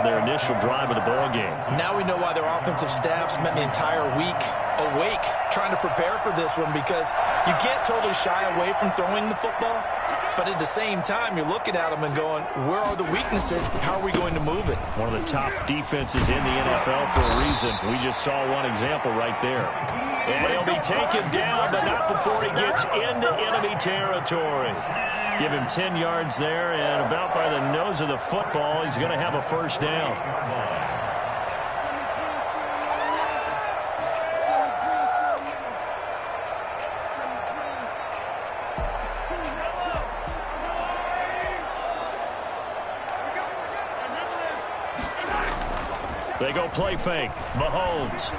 their initial drive of the ball game. Now we know why their offensive staff spent the entire week awake trying to prepare for this one, because you can't totally shy away from throwing the football, but at the same time you're looking at them and going, where are the weaknesses? How are we going to move it? One of the top defenses in the NFL for a reason. We just saw one example right there. And he'll be taken down, but not before he gets into enemy territory. Give him 10 yards there, and about by the nose of the football, he's going to have a first down. They go play fake. Mahomes.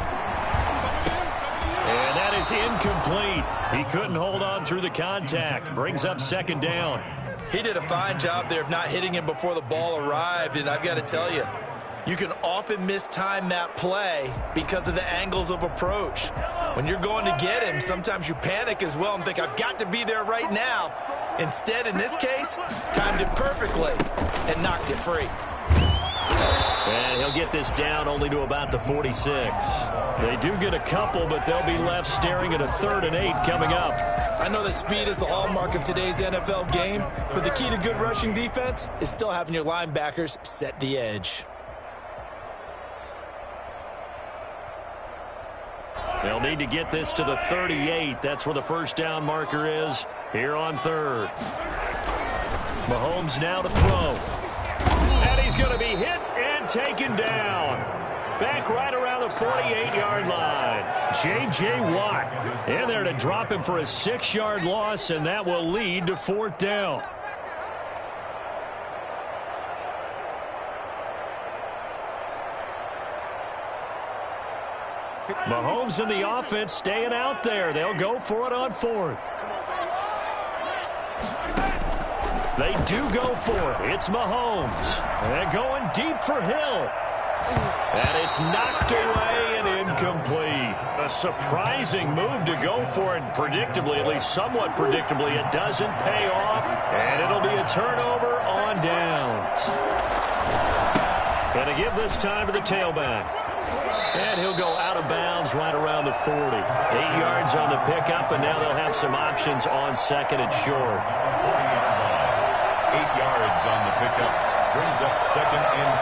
And that is incomplete. He couldn't hold on through the contact. Brings up second down. He did a fine job there of not hitting him before the ball arrived, and I've got to tell you, you can often mistime that play because of the angles of approach. When you're going to get him, sometimes you panic as well and think, I've got to be there right now. Instead, in this case, timed it perfectly and knocked it free. And he'll get this down only to about the 46. They do get a couple, but they'll be left staring at a 3rd and 8 coming up. I know that speed is the hallmark of today's NFL game, but the key to good rushing defense is still having your linebackers set the edge. They'll need to get this to the 38. That's where the first down marker is here on 3rd. Mahomes now to throw. And he's going to be hit and taken down. Back right around the 48-yard line. J.J. Watt in there to drop him for a 6-yard loss, and that will lead to 4th down. Mahomes and the offense staying out there. They'll go for it on 4th. They do go for it. It's Mahomes. They're going deep for Hill. And it's knocked away and incomplete. A surprising move to go for it predictably, at least somewhat predictably. It doesn't pay off, and it'll be a turnover on downs. Going to give this time to the tailback. And he'll go out of bounds right around the 40. 8 yards on the pickup, and now they'll have some options on 2nd and short. 8 yards on the pickup. Brings up 2nd and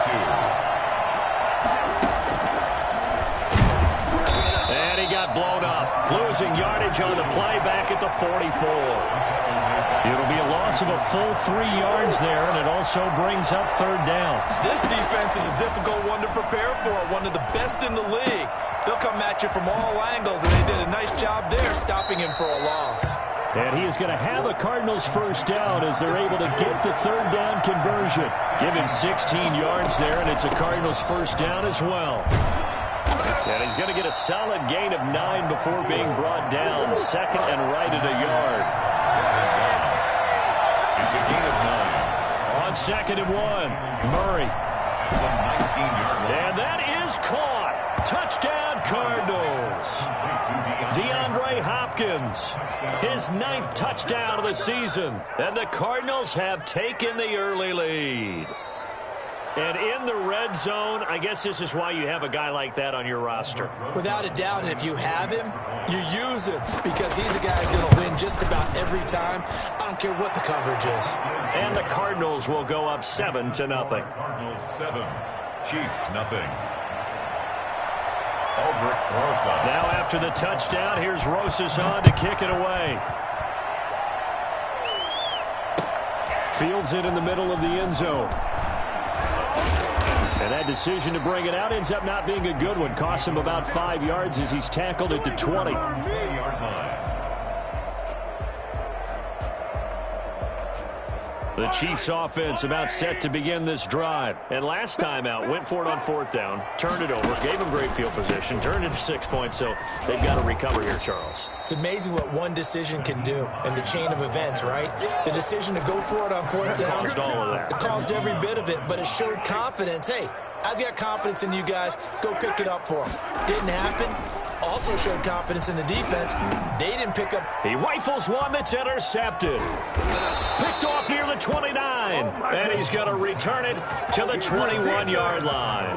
2. And he got blown up. Losing yardage on the play back at the 44. It'll be a loss of a full 3 yards there, and it also brings up 3rd down. This defense is a difficult one to prepare for, one of the best in the league. They'll come at you from all angles, and they did a nice job there stopping him for a loss. And he is going to have a Cardinals first down as they're able to get the 3rd down conversion. Give him 16 yards there, and it's a Cardinals first down as well. And he's going to get a solid gain of 9 before being brought down. 2nd and right at a yard. It's a gain of 9. On 2nd and 1, Murray. And that is caught. Touchdown, Cardinals. DeAndre Hopkins, his 9th touchdown of the season. And the Cardinals have taken the early lead. And in the red zone, I guess this is why you have a guy like that on your roster. Without a doubt, and if you have him, you use him, because he's a guy who's going to win just about every time. I don't care what the coverage is. And the Cardinals will go up 7-0. Cardinals 7, Chiefs nothing. Albert Rosas. Now after the touchdown, here's Rosas on to kick it away. Fields it in the middle of the end zone. And that decision to bring it out ends up not being a good one. Costs him about 5 yards as he's tackled at the 20. 20-yard line. The Chiefs offense about set to begin this drive. And last time out, went for it on 4th down, turned it over, gave him great field position, turned it to 6 points, so they've got to recover here, Charles. It's amazing what one decision can do in the chain of events, right? The decision to go for it on 4th down. Caused all of that. It caused every bit of it, but it showed confidence. Hey, I've got confidence in you guys. Go pick it up for them. Didn't happen. Also showed confidence in the defense. They didn't pick up. He rifles one that's intercepted. Picked off near the the 29. And he's going to return it to the 21-yard line.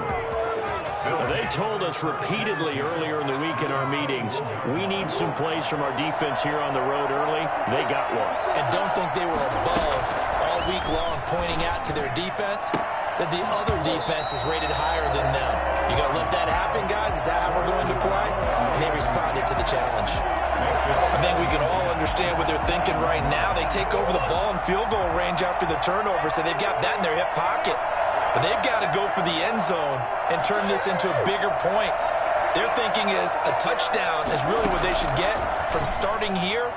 They told us repeatedly earlier in the week in our meetings, we need some plays from our defense here on the road early. They got one. And don't think they were above all week long pointing out to their defense that the other defense is rated higher than them. You got to let that happen, guys? Is that how we're going to play? And they responded to the challenge. I think we can all understand what they're thinking right now. They take over the ball in field goal range after the turnover, so they've got that in their hip pocket. But they've got to go for the end zone and turn this into bigger points. Their thinking is a touchdown is really what they should get from starting here.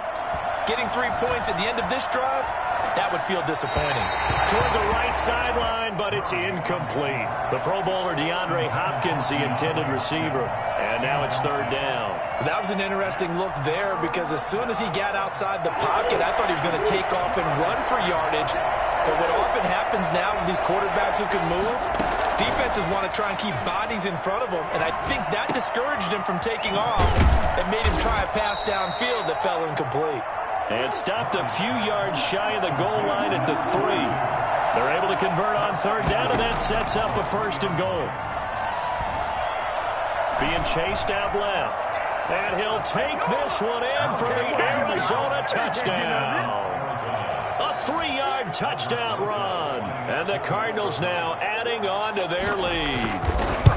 Getting 3 points at the end of this drive, that would feel disappointing. Toward the right sideline, but it's incomplete. The Pro Bowler DeAndre Hopkins, the intended receiver. And now it's third down. That was an interesting look there because as soon as he got outside the pocket, I thought he was going to take off and run for yardage. But what often happens now with these quarterbacks who can move, defenses want to try and keep bodies in front of them, and I think that discouraged him from taking off and made him try a pass downfield that fell incomplete. And stopped a few yards shy of the goal line at the 3. They're able to convert on third down, and that sets up a first and goal. Being chased out left. And he'll take this one in for the Arizona touchdown. A 3-yard touchdown run. And the Cardinals now adding on to their lead.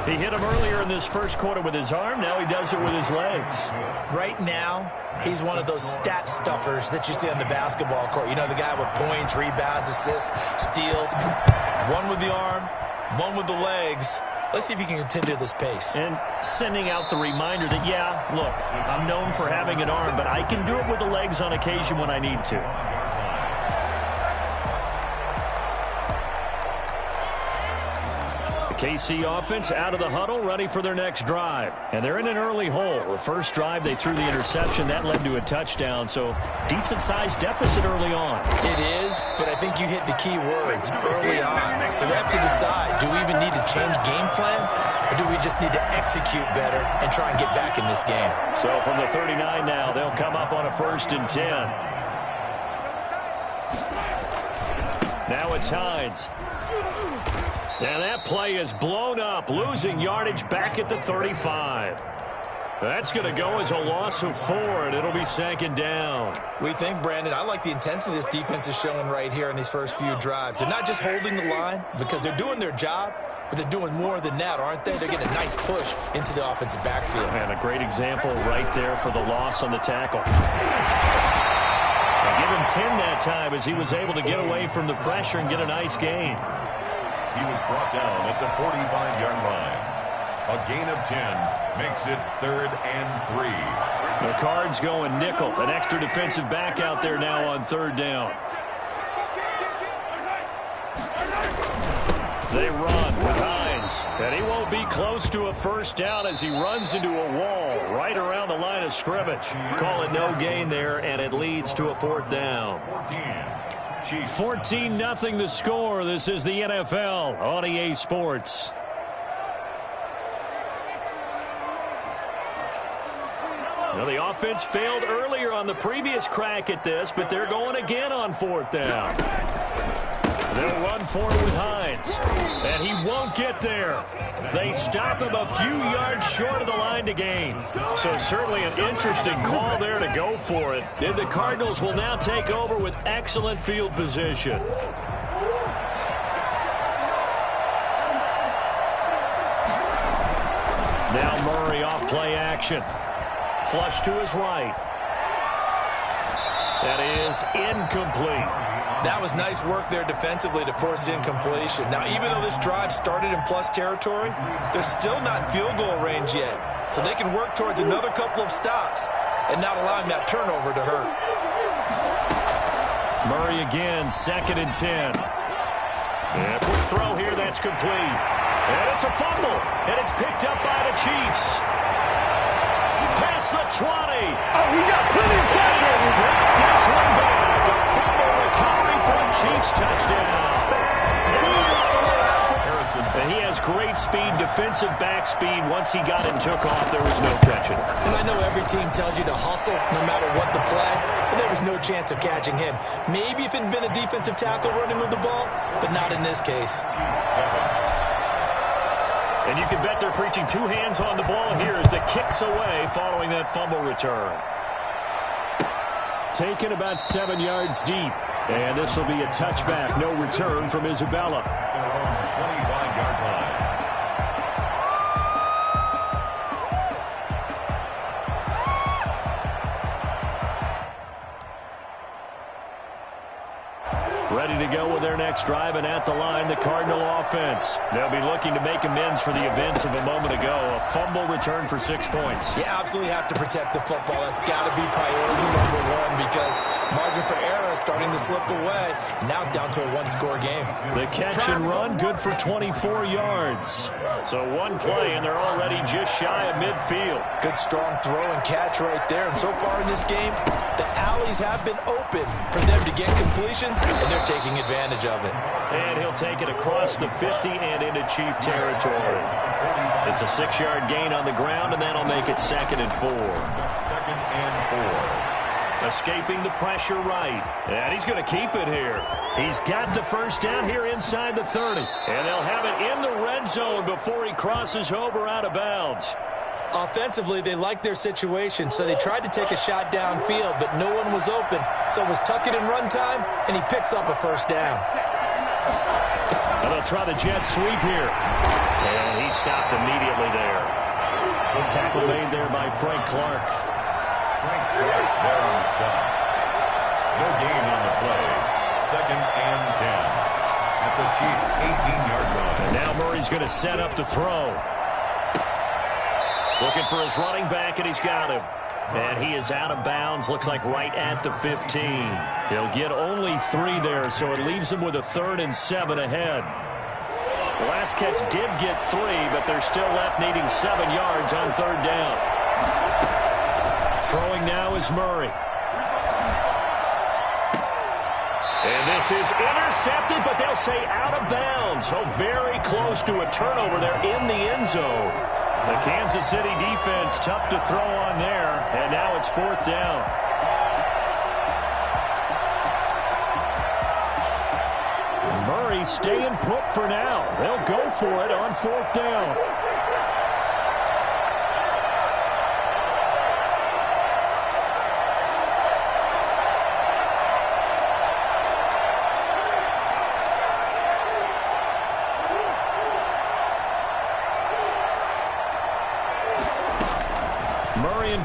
He hit him earlier in this first quarter with his arm. Now he does it with his legs. Right now, he's one of those stat stuffers that you see on the basketball court. You know, the guy with points, rebounds, assists, steals. One with the arm, one with the legs. Let's see if he can continue this pace. And sending out the reminder that, yeah, look, I'm known for having an arm, but I can do it with the legs on occasion when I need to. KC offense out of the huddle, ready for their next drive. And they're in an early hole. The first drive, they threw the interception. That led to a touchdown, so decent-sized deficit early on. It is, but I think you hit the key words, early on. So they have to decide, do we even need to change game plan, or do we just need to execute better and try and get back in this game? So from the 39 now, they'll come up on a 1st and 10. Now it's Hines. And that play is blown up, losing yardage back at the 35. That's going to go as a loss of 4, and it'll be 2nd down. We think, Brandon, I like the intensity this defense is showing right here in these first few drives. They're not just holding the line because they're doing their job, but they're doing more than that, aren't they? They're getting a nice push into the offensive backfield. And a great example right there for the loss on the tackle. They give him 10 that time as he was able to get away from the pressure and get a nice gain. He was brought down at the 45-yard line. A gain of 10 makes it 3rd and 3. The Cards going nickel. An extra defensive back out there now on 3rd down. They run with Hines. And he won't be close to a first down as he runs into a wall right around the line of scrimmage. Call it no gain there, and it leads to a 4th down. 14-0 the score. This is the NFL on EA Sports. Now the offense failed earlier on the previous crack at this, but they're going again on 4th down. They'll run for it with Hines, and he won't get there. They stop him a few yards short of the line to gain. So certainly an interesting call there to go for it. And the Cardinals will now take over with excellent field position. Now Murray off play action. Flush to his right. That is incomplete. That was nice work there defensively to force incompletion. Now, even though this drive started in plus territory, they're still not in field goal range yet. So they can work towards another couple of stops and not allowing that turnover to hurt. Murray again, 2nd and 10. And quick throw here, that's complete. And it's a fumble, and it's picked up by the Chiefs. Past the 20. Oh, he got plenty of time. This one back. A fumble recovery for a Chiefs touchdown. Harrison And he has great speed, defensive back speed. Once he got it and took off, there was no catching. And I know every team tells you to hustle no matter what the play, but there was no chance of catching him. Maybe if it had been a defensive tackle running with the ball, but not in this case. And you can bet they're preaching two hands on the ball here as the kick's away following that fumble return. Taken about 7 yards deep. And this will be a touchback. No return from Isabella. 25-yard line. Ready to go with their next drive, and at the line, the Cardinal offense. They'll be looking to make amends for the events of a moment ago. A fumble return for 6 points. You absolutely have to protect the football. That's got to be priority number one because margin for error is starting to slip away. And now it's down to a one-score game. The catch and run, good for 24 yards. So one play, and they're already just shy of midfield. Good, strong throw and catch right there. And so far in this game, the alleys have been open for them to get completions, and they're taking advantage of it. And he'll take it across the 50 and into Chief territory. It's a 6-yard gain on the ground, and that'll make it 2nd and 4. 2nd and 4. Escaping the pressure right. And he's going to keep it here. He's got the first down here inside the 30. And they'll have it in the red zone before he crosses over out of bounds. Offensively, they liked their situation, so they tried to take a shot downfield, but no one was open. So it was tuck it in run time, and he picks up a first down. And they'll try the jet sweep here. And he stopped immediately there. Good tackle made there by Frank Clark. Frank Clark there on the stop. No gain on the play. 2nd and 10. At the Chiefs' 18-yard line. And now Murray's going to set up to throw. Looking for his running back, and he's got him. And he is out of bounds, looks like right at the 15. He'll get only 3 there, so it leaves him with a 3rd and 7 ahead. The last catch did get 3, but they're still left needing 7 yards on 3rd down. Throwing now is Murray. And this is intercepted, but they'll say out of bounds. So very close to a turnover there in the end zone. The Kansas City defense tough to throw on there, and now it's 4th down. Murray staying put for now. They'll go for it on 4th down.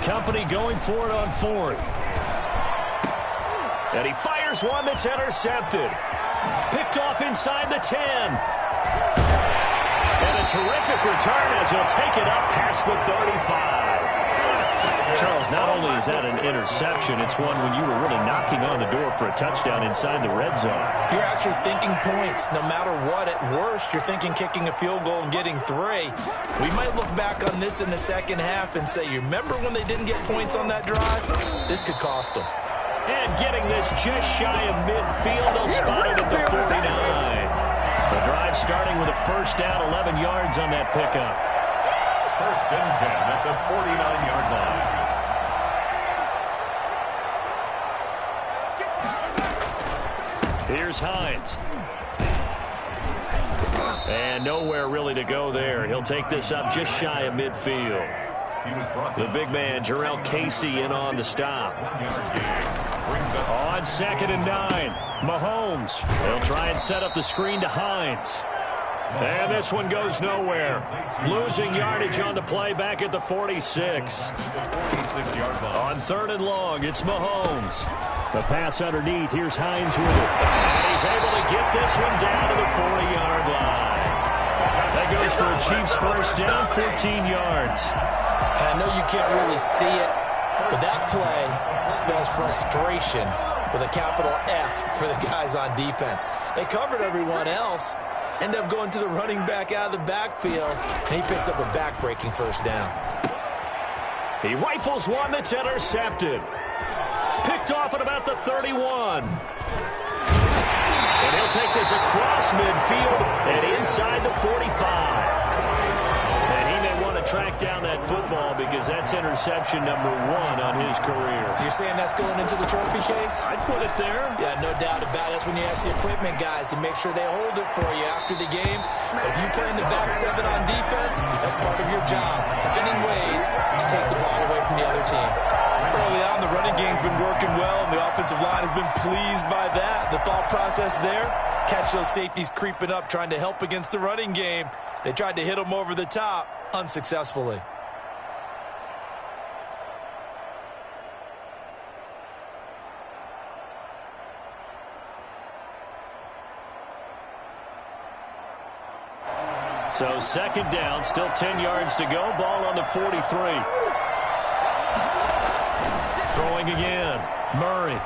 Company going for it on 4th. And he fires one that's intercepted. Picked off inside the 10. And a terrific return as he'll take it up past the 35. Charles, not only is that an interception, it's one when you were really knocking on the door for a touchdown inside the red zone. You're actually thinking points. No matter what, at worst, you're thinking kicking a field goal and getting 3. We might look back on this in the second half and say, you remember when they didn't get points on that drive? This could cost them. And getting this just shy of midfield, they'll spot it at the 49. The drive starting with a first down, 11 yards on that pickup. 1st and 10 at the 49-yard line. Here's Hines. And nowhere really to go there. He'll take this up just shy of midfield. The big man, Jarrell Casey, in on the stop. On 2nd and 9, Mahomes. He'll try and set up the screen to Hines. And this one goes nowhere. Losing yardage on the play back at the 46. On 3rd and long, it's Mahomes. The pass underneath. Here's Hines with it. And he's able to get this one down to the 40-yard line. That goes for a Chiefs first down, 14 yards. And I know you can't really see it, but that play spells frustration with a capital F for the guys on defense. They covered everyone else, end up going to the running back out of the backfield, and he picks up a back-breaking first down. He rifles one that's intercepted. Picked off at about the 31. And he'll take this across midfield and inside the 45. And he may want to track down that football because that's interception number 1 on his career. You're saying that's going into the trophy case? I'd put it there. Yeah, no doubt about it. That's when you ask the equipment guys to make sure they hold it for you after the game. But if you play in the back 7 on defense, that's part of your job, finding ways to take the ball away from the other team. Early on, the running game's been working well, and the offensive line has been pleased by that. The thought process there, catch those safeties creeping up, trying to help against the running game. They tried to hit them over the top, unsuccessfully. So second down, still 10 yards to go. Ball on the 43. Throwing again. Murray.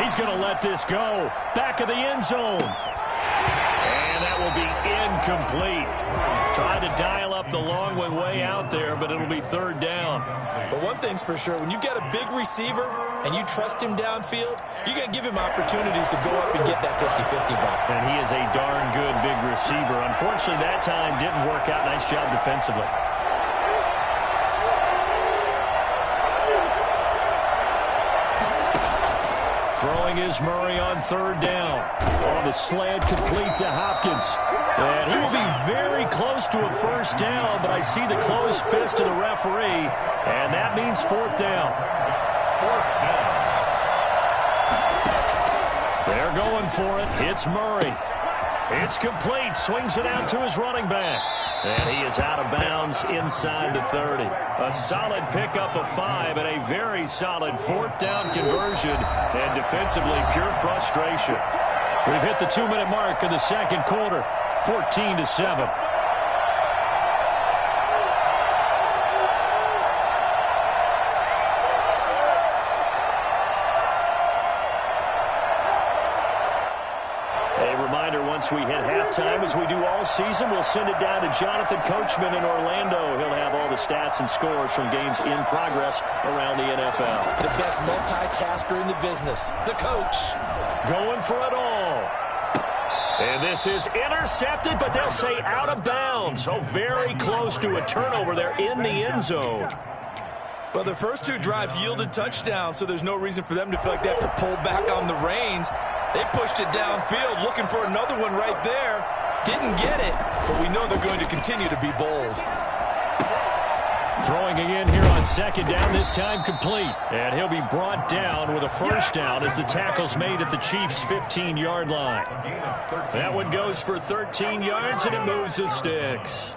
He's going to let this go. Back of the end zone. And that will be incomplete. Trying to dial up the long one way out there, but it'll be third down. But one thing's for sure, when you got a big receiver and you trust him downfield, you're going to give him opportunities to go up and get that 50-50 ball. And he is a darn good big receiver. Unfortunately, that time didn't work out. Nice job defensively. Throwing is Murray on third down. On the slant, complete to Hopkins. And he will be very close to a first down, but I see the closed fist of the referee, and that means fourth down. They're going for it. It's Murray. It's complete. Swings it out to his running back. And he is out of bounds inside the 30. A solid pickup of 5 and a very solid fourth down conversion. And defensively, pure frustration. We've hit the 2-minute mark of the second quarter. 14-7. Once we hit halftime, as we do all season, we'll send it down to Jonathan Coachman in Orlando. He'll have all the stats and scores from games in progress around the NFL. The best multitasker in the business, the coach. Going for it all. And this is intercepted, but they'll say out of bounds. So very close to a turnover there in the end zone. Well, the first 2 drives yielded touchdowns, so there's no reason for them to feel like they have to pull back on the reins. They pushed it downfield, looking for another one right there. Didn't get it, but we know they're going to continue to be bold. Throwing again here on second down, this time complete. And he'll be brought down with a first down as the tackle's made at the Chiefs' 15-yard line. That one goes for 13 yards, and it moves the sticks.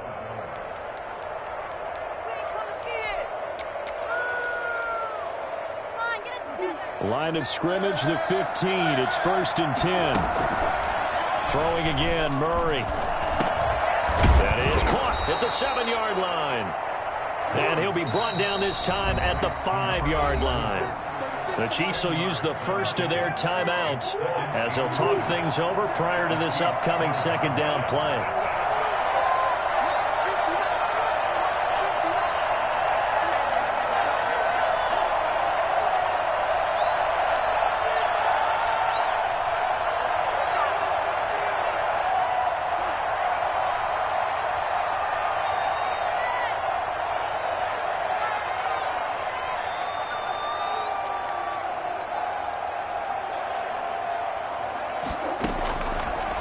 Line of scrimmage, the 15. It's 1st and 10. Throwing again, Murray. That is caught at the 7-yard line. And he'll be brought down this time at the 5-yard line. The Chiefs will use the first of their timeouts as they'll talk things over prior to this upcoming second down play.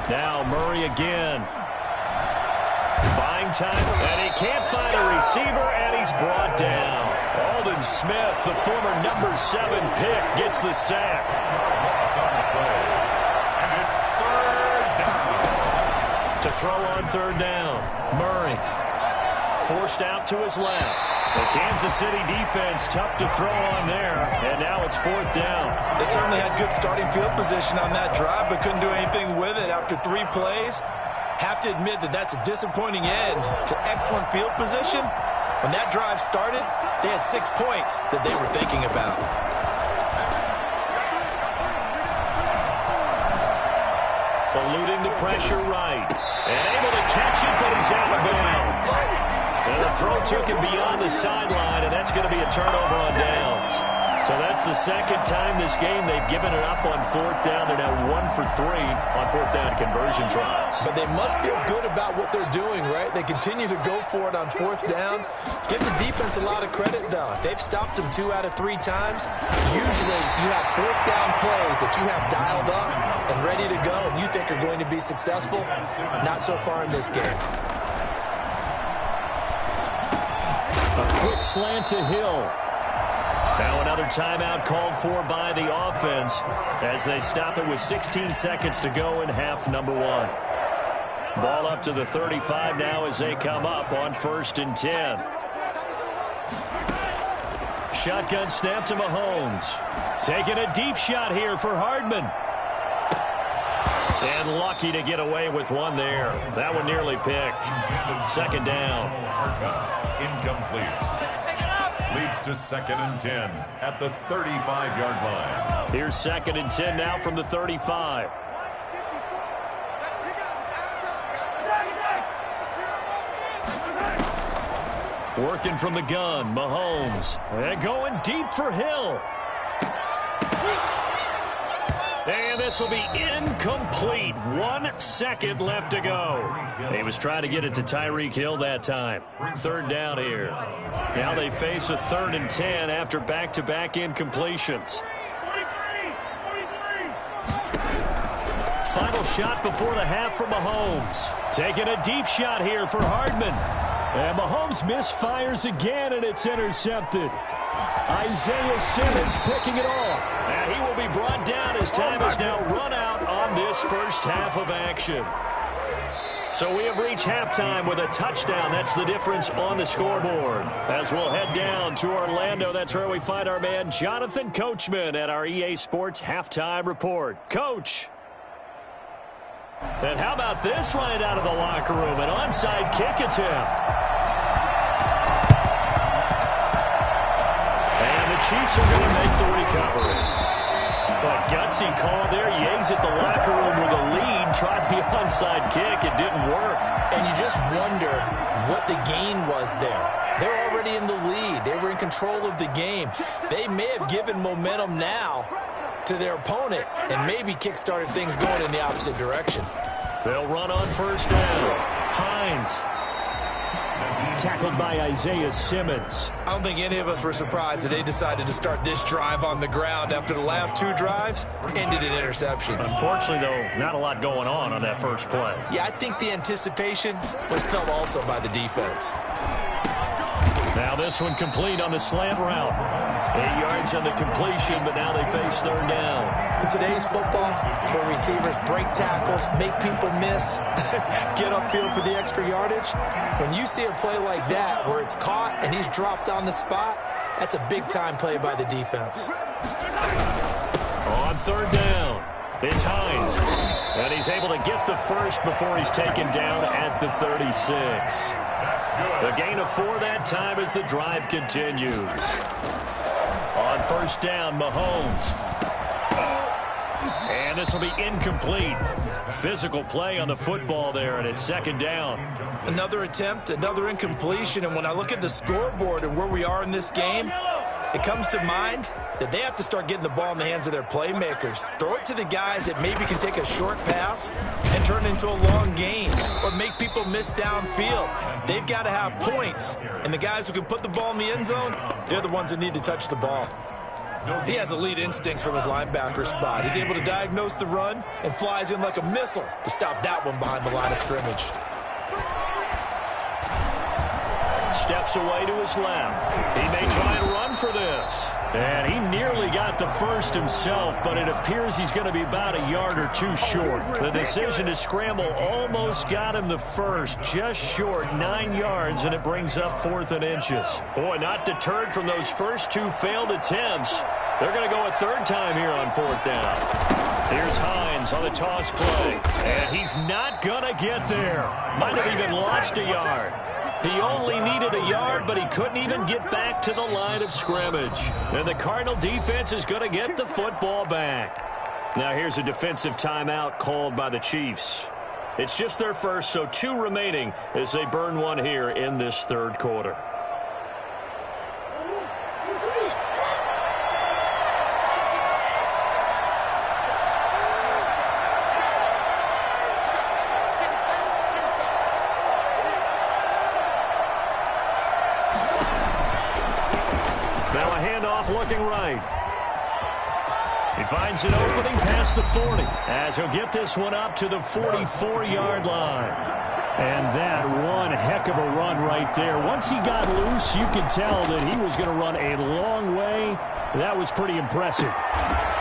Now Murray again. Buying time, and he can't find a receiver, and he's brought down. Aldon Smith, the former number 7 pick, gets the sack. And it's third down. To throw on third down, Murray. Forced out to his left. The Kansas City defense tough to throw on there, and now it's fourth down. They certainly had good starting field position on that drive, but couldn't do anything with it after 3 plays. Have to admit that that's a disappointing end to excellent field position. When that drive started, they had 6 points that they were thinking about. Eluding the pressure right. And able to catch it, but he's out of bounds. And the throw took him beyond the sideline, and that's going to be a turnover on downs. So that's the second time this game they've given it up on fourth down. They're now 1 for 3 on fourth down conversion tries. But they must feel good about what they're doing, right? They continue to go for it on fourth down. Give the defense a lot of credit, though. If they've stopped them 2 out of 3 times, usually you have fourth down plays that you have dialed up and ready to go and you think are going to be successful. Not so far in this game. A quick slant to Hill. Now another timeout called for by the offense as they stop it with 16 seconds to go in half number 1. Ball up to the 35 now as they come up on 1st and 10. Shotgun snap to Mahomes. Taking a deep shot here for Hardman. And lucky to get away with one there. That one nearly picked. 2nd down. Incomplete. Leads to 2nd and 10 at the 35-yard line. Here's 2nd and 10 now from the 35. Working from the gun, Mahomes. And going deep for Hill. And this will be incomplete. 1 second left to go. He was trying to get it to Tyreek Hill that time. 3rd down here. Now they face a 3rd and 10 after back-to-back incompletions. Final shot before the half for Mahomes. Taking a deep shot here for Hardman. And Mahomes misfires again, and it's intercepted. Isaiah Simmons picking it off. And he will be brought down as time has now run out on this first half of action. So we have reached halftime with a touchdown. That's the difference on the scoreboard. As we'll head down to Orlando, that's where we find our man Jonathan Coachman at our EA Sports Halftime Report. Coach. And how about this right out of the locker room? An onside kick attempt. And the Chiefs are going to make the recovery. But gutsy call there. Yates at the locker room with a lead. Tried the onside kick. It didn't work. And you just wonder what the gain was there. They're already in the lead. They were in control of the game. They may have given momentum now to their opponent and maybe kick-started things going in the opposite direction. They'll run on 1st down. Hines. Tackled by Isaiah Simmons. I don't think any of us were surprised that they decided to start this drive on the ground after the last 2 drives ended in interceptions. Unfortunately, though, not a lot going on that first play. Yeah, I think the anticipation was felt also by the defense. Now this one complete on the slant route. 8 yards on the completion, but now they face 3rd down. In today's football, where receivers break tackles, make people miss, get upfield for the extra yardage, when you see a play like that where it's caught and he's dropped on the spot, that's a big-time play by the defense. On 3rd down, it's Hines. And he's able to get the first before he's taken down at the 36. The gain of 4 that time as the drive continues. On 1st down, Mahomes. And this will be incomplete. Physical play on the football there, and it's 2nd down. Another attempt, another incompletion, and when I look at the scoreboard and where we are in this game, it comes to mind that they have to start getting the ball in the hands of their playmakers. Throw it to the guys that maybe can take a short pass and turn it into a long gain or make people miss downfield. They've got to have points, and the guys who can put the ball in the end zone, they're the ones that need to touch the ball. He has elite instincts from his linebacker spot. He's able to diagnose the run and flies in like a missile to stop that one behind the line of scrimmage. Steps away to his left. He may try and run for this. And he nearly got the first himself, but it appears he's going to be about a yard or 2 short. The decision to scramble almost got him the first, just short, 9 yards, and it brings up 4th and inches. Boy, not deterred from those first 2 failed attempts. They're going to go a 3rd time here on 4th down. Here's Hines on the toss play, and he's not going to get there. Might have even lost a yard. He only needed a yard, but he couldn't even get back to the line of scrimmage. And the Cardinal defense is going to get the football back. Now here's a defensive timeout called by the Chiefs. It's just their first, so 2 remaining as they burn one here in this 3rd quarter. off looking right. He finds an opening past the 40 as he'll get this one up to the 44-yard line. And that one heck of a run right there. Once he got loose, you could tell that he was going to run a long way. That was pretty impressive.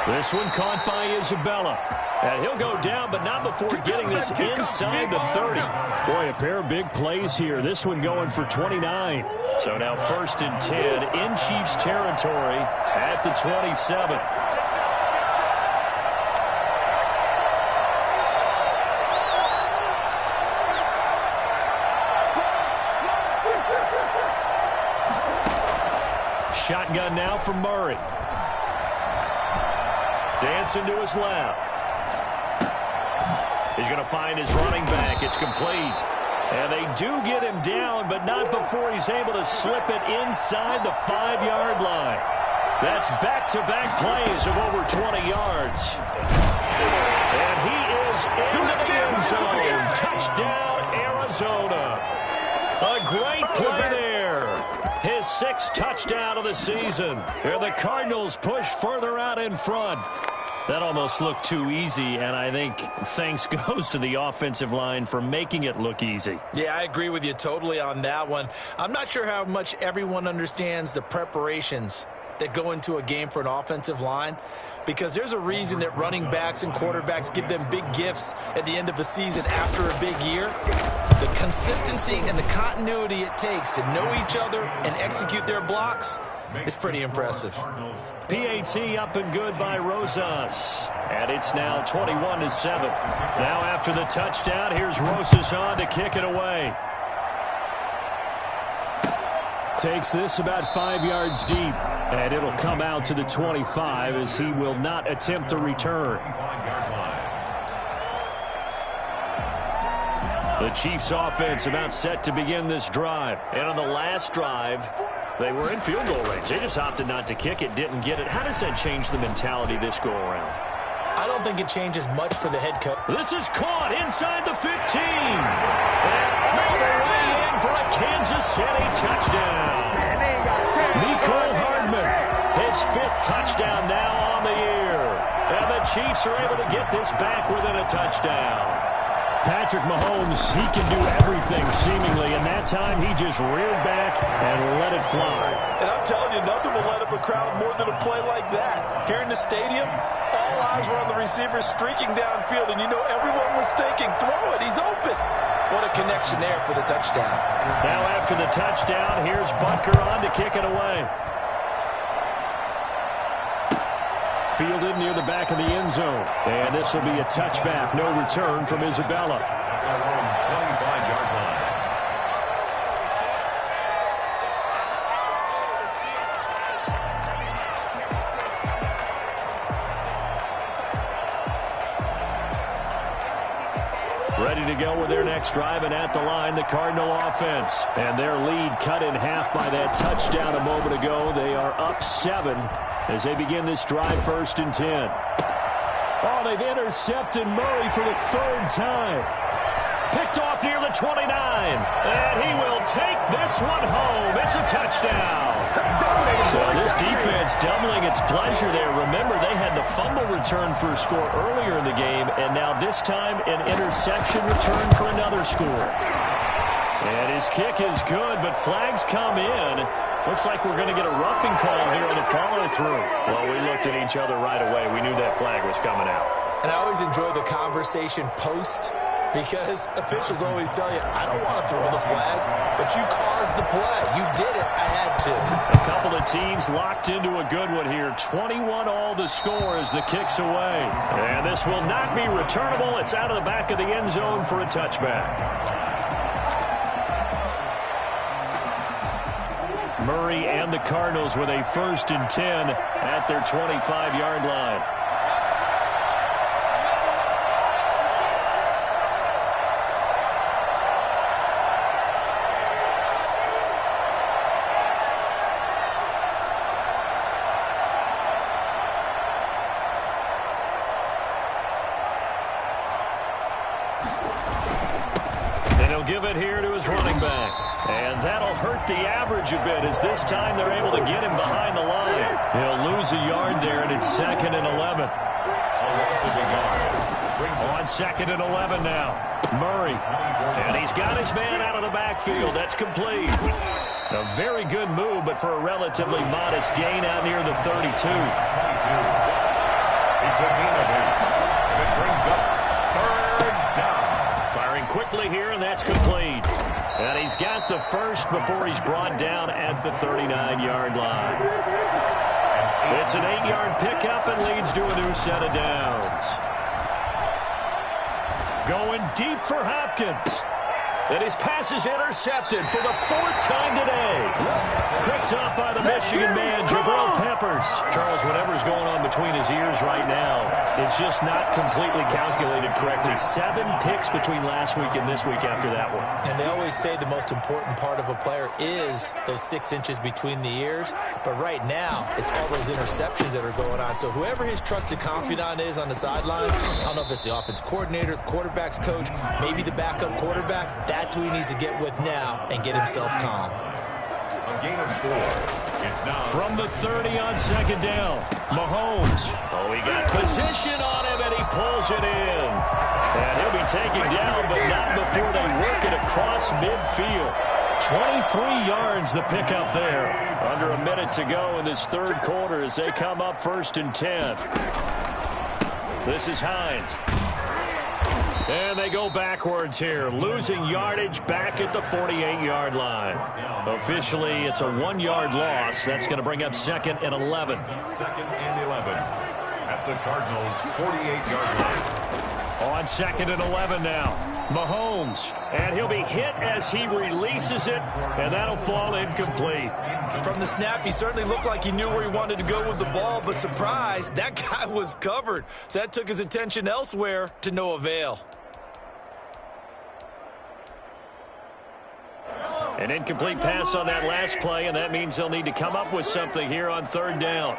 This one caught by Isabella. And he'll go down, but not before getting this inside the 30. Boy, a pair of big plays here. This one going for 29. So now 1st and 10 in Chiefs territory at the 27. Shotgun now for Murray. Dancing to his left. He's going to find his running back. It's complete. And they do get him down, but not before he's able to slip it inside the 5-yard line. That's back-to-back plays of over 20 yards. And he is into the end zone. Touchdown, Arizona. A great play there. His 6th touchdown of the season. Here the Cardinals push further out in front. That almost looked too easy, and I think thanks goes to the offensive line for making it look easy. Yeah, I agree with you totally on that one. I'm not sure how much everyone understands the preparations that go into a game for an offensive line, because there's a reason that running backs and quarterbacks give them big gifts at the end of the season after a big year. The consistency and the continuity it takes to know each other and execute their blocks is pretty impressive. PAT up and good by Rosas. And it's now 21-7. Now after the touchdown, here's Rosas on to kick it away. Takes this about 5 yards deep. And it'll come out to the 25 as he will not attempt to return. The Chiefs offense about set to begin this drive. And on the last drive, they were in field goal range. They just opted not to kick it, didn't get it. How does that change the mentality this go around? I don't think it changes much for the head coach. This is caught inside the 15. And all the way in for a Kansas City touchdown. Nicole Hardman, his 5th touchdown now on the year. And the Chiefs are able to get this back within a touchdown. Patrick Mahomes, he can do everything seemingly, and that time he just reared back and let it fly. And I'm telling you, nothing will light up a crowd more than a play like that. Here in the stadium, all eyes were on the receiver streaking downfield, and you know everyone was thinking, throw it, he's open. What a connection there for the touchdown. Now after the touchdown, here's Butker on to kick it away. Fielded near the back of the end zone. And this will be a touchback. No return from Isabella. 25-yard line. Ready to go with their next drive, and at the line, the Cardinal offense. And their lead cut in half by that touchdown a moment ago. They are up 7 as they begin this drive, 1st and 10. Oh, they've intercepted Murray for the 3rd time. Picked off near the 29. And he will take this one home. It's a touchdown. So this defense doubling its pleasure there. Remember, they had the fumble return for a score earlier in the game, and now this time an interception return for another score. And his kick is good, but flags come in. Looks like we're going to get a roughing call here on the follow-through. Well, we looked at each other right away. We knew that flag was coming out. And I always enjoy the conversation post, because officials always tell you, I don't want to throw the flag, but you caused the play. You did it. I had to. A couple of teams locked into a good one here. 21-all the score as the kick's away. And this will not be returnable. It's out of the back of the end zone for a touchback. Murray and the Cardinals with a 1st and 10 at their 25-yard line. And he'll give it here to his running back. And that'll hurt the average a bit as this time they're able to get him behind the line. He'll lose a yard there, and it's 2nd and 11. On 2nd and 11 now. Murray. And he's got his man out of the backfield. That's complete. A very good move, but for a relatively modest gain out near the 32. It's a gain of 8. And it brings up 3rd down. Firing quickly here, and that's complete. And he's got the first before he's brought down at the 39-yard line. It's an 8-yard pickup and leads to a new set of downs. Going deep for Hopkins. And his pass is intercepted for the 4th time today. Picked off by the Michigan man, Jabril Peppers. Charles, whatever's going on between his ears right now, it's just not completely calculated correctly. 7 picks between last week and this week after that one. And they always say the most important part of a player is those 6 inches between the ears. But right now, it's all those interceptions that are going on. So whoever his trusted confidant is on the sidelines, I don't know if it's the offense coordinator, the quarterback's coach, maybe the backup quarterback, that's who he needs to get with now and get himself calm. A gain of 4. It's now from the 30 on 2nd down. Mahomes. Oh, he got position on him, and he pulls it in. And he'll be taken down, but not before they work it across midfield. 23 yards the pickup there. Under a minute to go in this 3rd quarter as they come up 1st and 10. This is Hines. And they go backwards here, losing yardage back at the 48-yard line. Officially, it's a 1-yard loss. That's going to bring up 2nd and 11. 2nd and 11 at the Cardinals' 48-yard line. On 2nd and 11 now. Mahomes. And he'll be hit as he releases it, and that'll fall incomplete. From the snap, he certainly looked like he knew where he wanted to go with the ball, but surprise, that guy was covered. So that took his attention elsewhere to no avail. An incomplete pass on that last play, and that means they'll need to come up with something here on 3rd down.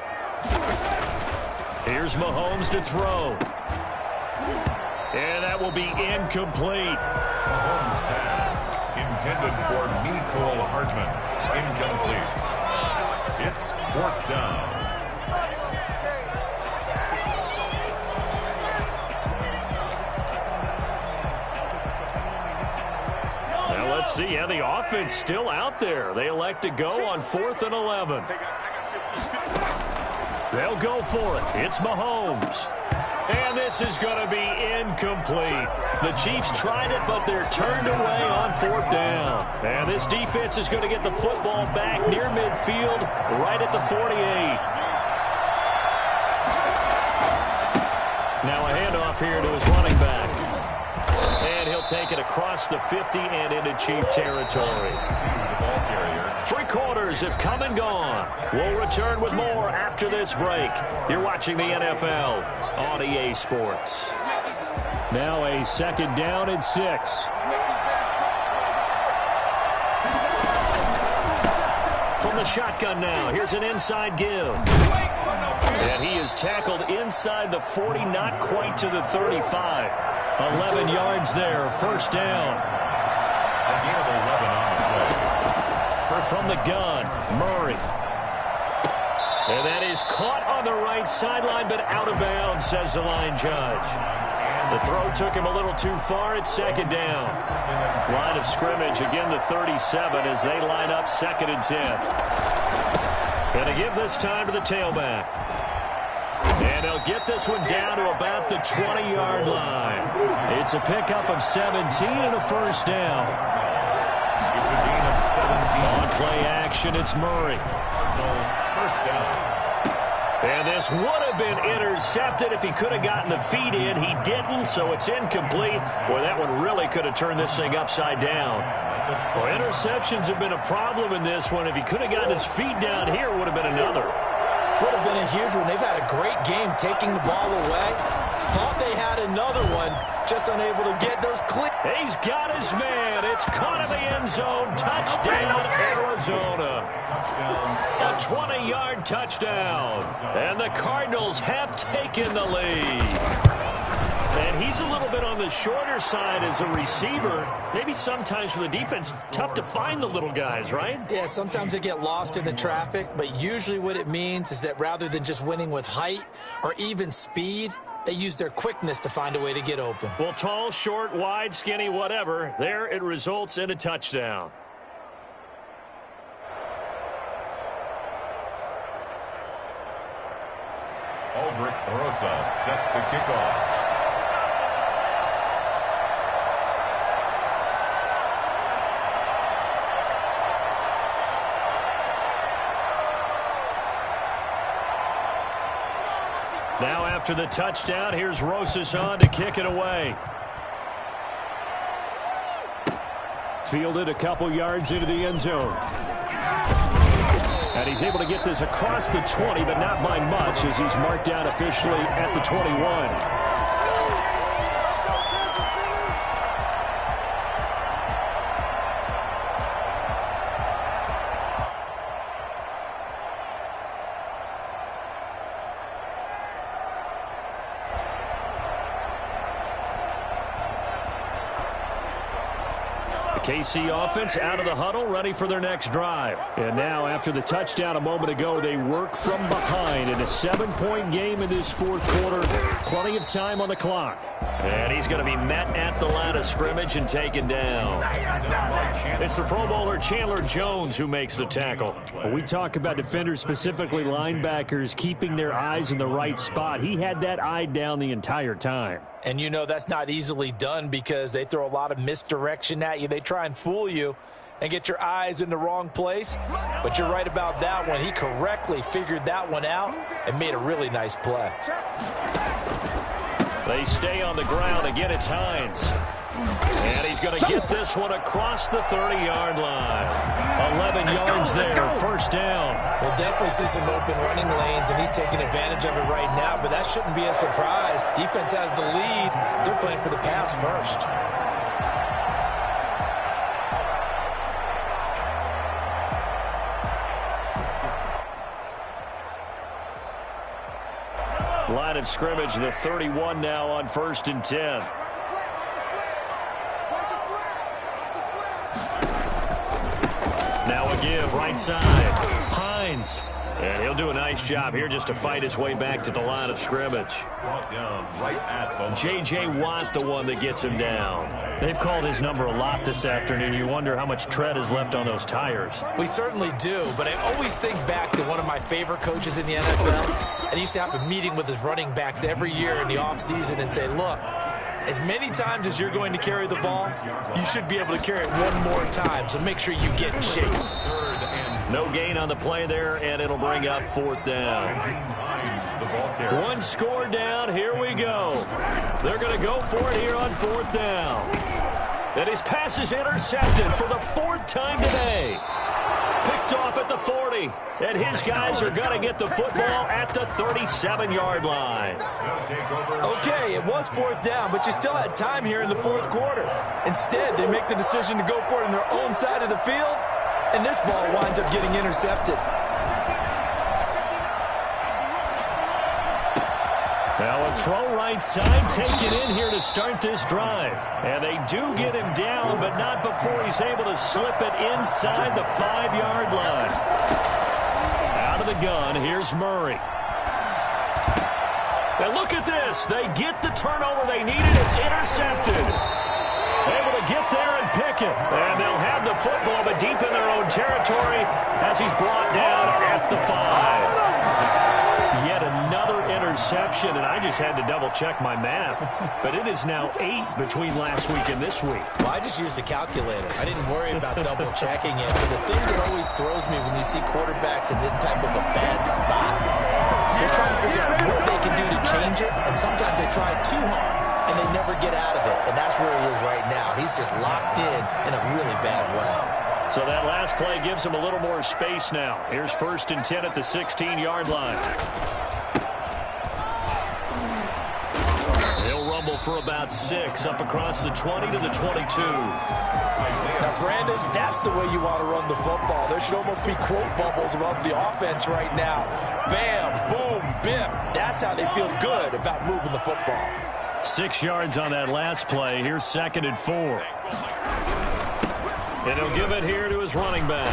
Here's Mahomes to throw. And that will be incomplete. Mahomes pass intended for Mecole Hardman. Incomplete. It's 4th down. Let's see how the offense still out there. They elect to go on 4th and 11. They'll go for it. It's Mahomes. And this is going to be incomplete. The Chiefs tried it, but they're turned away on 4th down. And this defense is going to get the football back near midfield, right at the 48. Now a handoff here to his running back. And he'll take it across the 50 and into Chief territory. 3 quarters have come and gone. We'll return with more after this break. You're watching the NFL on EA Sports. Now a 2nd down and 6. From the shotgun now, here's an inside give. And he is tackled inside the 40, not quite to the 35. 11 yards there, 1st down. A gain of 11 on the play. From the gun, Murray. And that is caught on the right sideline, but out of bounds, says the line judge. The throw took him a little too far. It's 2nd down. Line of scrimmage, again the 37 as they line up 2nd and 10. Going to give this time to the tailback. And they'll get this one down to about the 20-yard line. It's a pickup of 17 and a 1st down. It's a gain of 17. On play action, it's Murray. 1st down. And this would have been intercepted if he could have gotten the feet in. He didn't, so it's incomplete. Boy, that one really could have turned this thing upside down. Well, interceptions have been a problem in this one. If he could have gotten his feet down here, it would have been another. Would have been a huge one. They've had a great game taking the ball away. Thought they had another one, just unable to get those clear. He's got his man. It's caught in the end zone. Touchdown, Arizona. A 20-yard touchdown. And the Cardinals have taken the lead. And he's a little bit on the shorter side as a receiver. Maybe sometimes for the defense, tough to find the little guys, right? Yeah, sometimes they get lost in the traffic, but usually what it means is that rather than just winning with height or even speed, they use their quickness to find a way to get open. Well, tall, short, wide, skinny, whatever, there it results in a touchdown. Rosa set to kick off. Now after the touchdown, here's Rosas on to kick it away. Fielded a couple yards into the end zone. And he's able to get this across the 20, but not by much as he's marked down officially at the 21. KC offense out of the huddle, ready for their next drive. And now, after the touchdown a moment ago, they work from behind in a 7-point game in this fourth quarter. Plenty of time on the clock. And he's going to be met at the line of scrimmage and taken down. It's the Pro Bowler Chandler Jones who makes the tackle. We talk about defenders, specifically linebackers, keeping their eyes in the right spot. He had that eye down the entire time. And you know that's not easily done because they throw a lot of misdirection at you. They try and fool you and get your eyes in the wrong place. But you're right about that one. He correctly figured that one out and made a really nice play. They stay on the ground. Again, it's Hines. And he's going to get this one across the 30-yard line. 11 yards there, first down. We'll definitely see some open running lanes, and he's taking advantage of it right now, but that shouldn't be a surprise. Defense has the lead. They're playing for the pass first. Line of scrimmage, the 31 now on 1st and 10. Now a give, right side. Hines. And he'll do a nice job here just to fight his way back to the line of scrimmage. J.J. Watt, the one that gets him down. They've called his number a lot this afternoon. You wonder how much tread is left on those tires. We certainly do, but I always think back to one of my favorite coaches in the NFL. And he used to have a meeting with his running backs every year in the offseason and say, look, as many times as you're going to carry the ball, you should be able to carry it one more time, so make sure you get in shape. No gain on the play there, and it'll bring up 4th down. One score down, here we go. They're going to go for it here on 4th down. And his pass is intercepted for the 4th time today. Picked off at the 40, and his guys are going to get the football at the 37-yard line. Okay, it was 4th down, but you still had time here in the 4th quarter. Instead, they make the decision to go for it on their own side of the field, and this ball winds up getting intercepted. Now a throw right side taken in here to start this drive. And they do get him down, but not before he's able to slip it inside the 5-yard line. Out of the gun, here's Murray. And look at this. They get the turnover they needed. It's intercepted. Able to get there and pick it. And they'll have the football, but deep in their own territory as he's brought down at the 5. Yet another interception, and I just had to double-check my math. But it is now 8 between last week and this week. Well, I just used a calculator. I didn't worry about double-checking it. But the thing that always throws me when you see quarterbacks in this type of a bad spot, they're trying to figure out what they can do to change it, and sometimes they try too hard, and they never get out of it. And that's where he is right now. He's just locked in a really bad way. So that last play gives him a little more space now. Here's 1st and 10 at the 16-yard line. He'll rumble for about 6 up across the 20 to the 22. Now, Brandon, that's the way you want to run the football. There should almost be quote bubbles above the offense right now. Bam, boom, biff. That's how they feel good about moving the football. 6 yards on that last play. Here's 2nd and 4. And he'll give it here to his running back.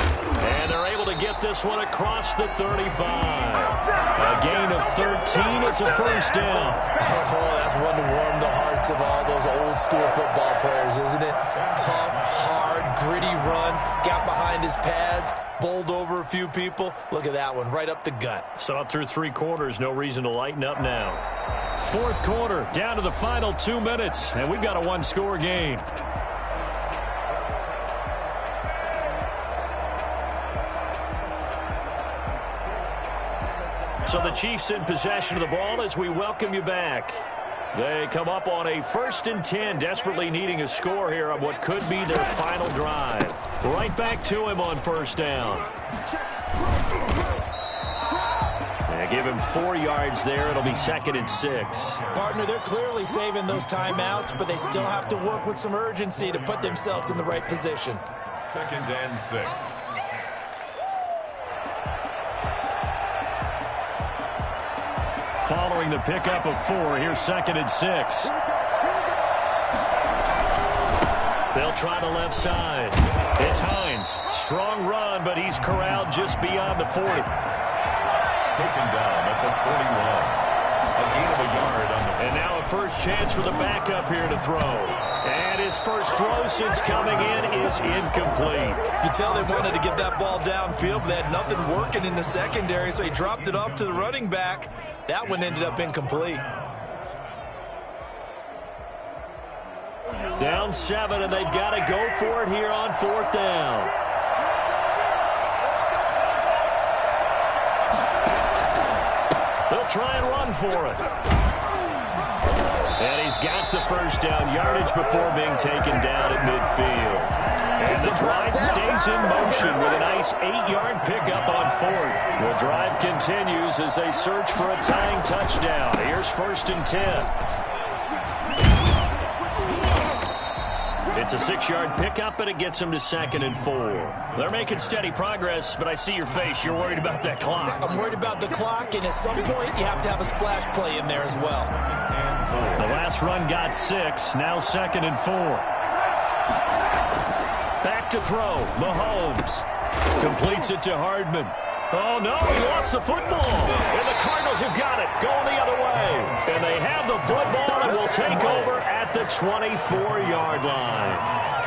And they're able to get this one across the 35. A gain of 13. It's a first down. Oh, that's one to warm the hearts of all those old school football players, isn't it? Tough, hard, gritty run. Got behind his pads. Bowled over a few people. Look at that one, right up the gut. So up through 3 quarters, no reason to lighten up now. 4th quarter, down to the final 2 minutes, and we've got a 1-score game. So the Chiefs in possession of the ball as we welcome you back. They come up on a 1st and 10, desperately needing a score here on what could be their final drive. Right back to him on 1st down. They give him 4 yards there. It'll be 2nd and 6. Partner, they're clearly saving those timeouts, but they still have to work with some urgency to put themselves in the right position. 2nd and 6. Following the pickup of 4, here's 2nd and 6. They'll try the left side. It's Hines. Strong run, but he's corralled just beyond the 40. Taken down at the 41. A gain of a yard on the... And now a first chance for the backup here to throw. And his first throw since coming in is incomplete. You can tell they wanted to get that ball downfield, but they had nothing working in the secondary, so he dropped it off to the running back. That one ended up incomplete. Down 7, and they've got to go for it here on 4th down. They'll try and run for it. And he's got the first down yardage before being taken down at midfield. And the drive stays in motion with a nice 8-yard pickup on 4th. The drive continues as they search for a tying touchdown. Here's 1st and 10. It's a 6-yard pickup, and it gets them to 2nd and 4. They're making steady progress, but I see your face. You're worried about that clock. I'm worried about the clock, and at some point, you have to have a splash play in there as well. The last run got 6. Now 2nd and 4. Back to throw. Mahomes completes it to Hardman. Oh, no, he lost the football. And the Cardinals have got it, going the other way. And they have the football and will take over at the 24-yard line.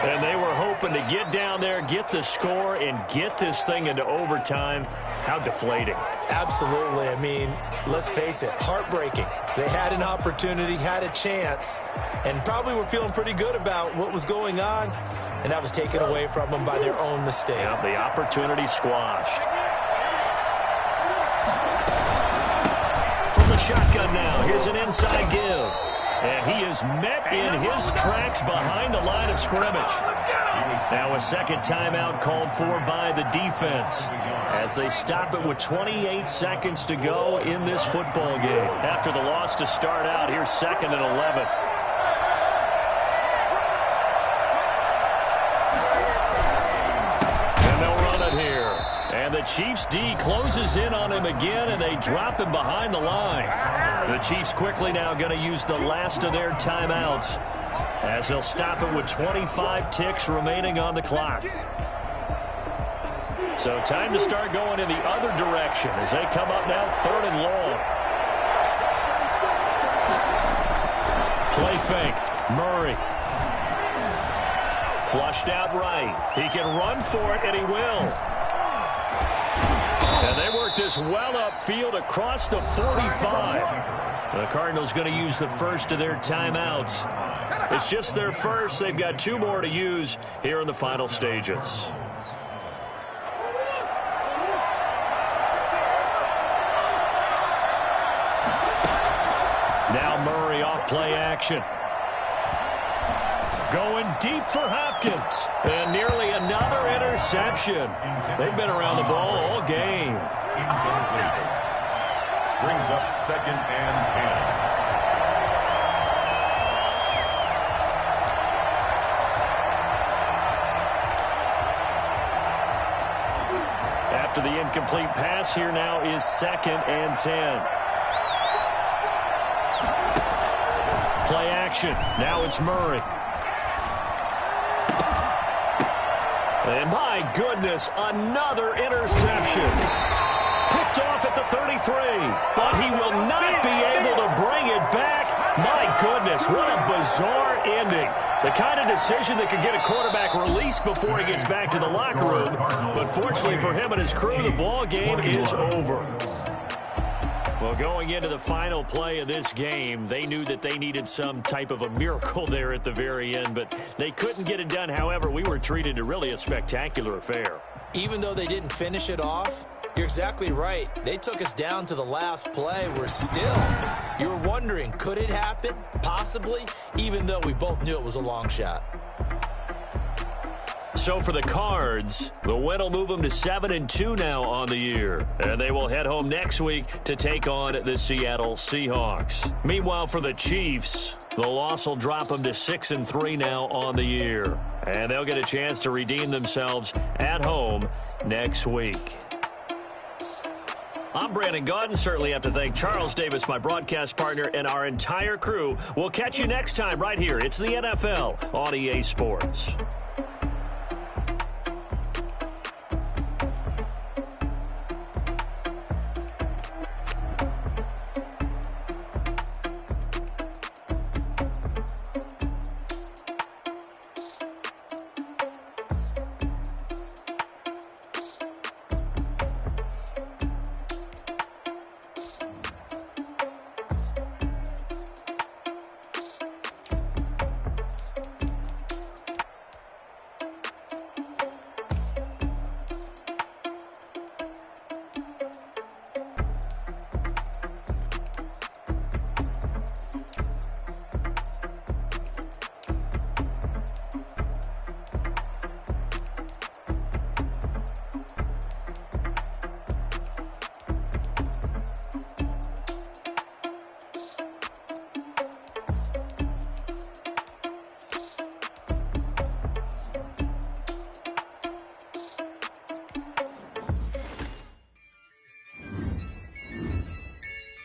And they were hoping to get down there, get the score, and get this thing into overtime. How deflating. Absolutely. I mean, let's face it, heartbreaking. They had an opportunity, had a chance, and probably were feeling pretty good about what was going on, and that was taken away from them by their own mistake. Yeah, the opportunity squashed. From the shotgun now, here's an inside give. And he is met in his tracks behind the line of scrimmage. Now a second timeout called for by the defense as they stop it with 28 seconds to go in this football game. After the loss to start out, here's 2nd and 11. And they'll run it here. And the Chiefs D closes in on him again, and they drop him behind the line. The Chiefs quickly now going to use the last of their timeouts as they'll stop it with 25 ticks remaining on the clock. So time to start going in the other direction as they come up now 3rd and long. Play fake. Murray. Flushed out right. He can run for it, and he will. And they work this well upfield across the 45. The Cardinals going to use the first of their timeouts. It's just their first. They've got 2 more to use here in the final stages. Now Murray off play action. Going deep for Hopkins. And nearly another interception. They've been around the ball all game. Brings up 2nd and 10. After the incomplete pass, here now is 2nd and 10. Play action. Now it's Murray. And my goodness, another interception. Picked off at the 33, but he will not be able to bring it back. My goodness, what a bizarre ending. The kind of decision that could get a quarterback released before he gets back to the locker room. But fortunately for him and his crew, the ball game is over. Well, going into the final play of this game, they knew that they needed some type of a miracle there at the very end, but they couldn't get it done. However, we were treated to really a spectacular affair. Even though they didn't finish it off, you're exactly right. They took us down to the last play. You were wondering, could it happen? Possibly, even though we both knew it was a long shot. So for the Cards, the win will move them to 7-2 now on the year. And they will head home next week to take on the Seattle Seahawks. Meanwhile, for the Chiefs, the loss will drop them to 6-3 now on the year. And they'll get a chance to redeem themselves at home next week. I'm Brandon Gaudin. Certainly have to thank Charles Davis, my broadcast partner, and our entire crew. We'll catch you next time right here. It's the NFL on EA Sports.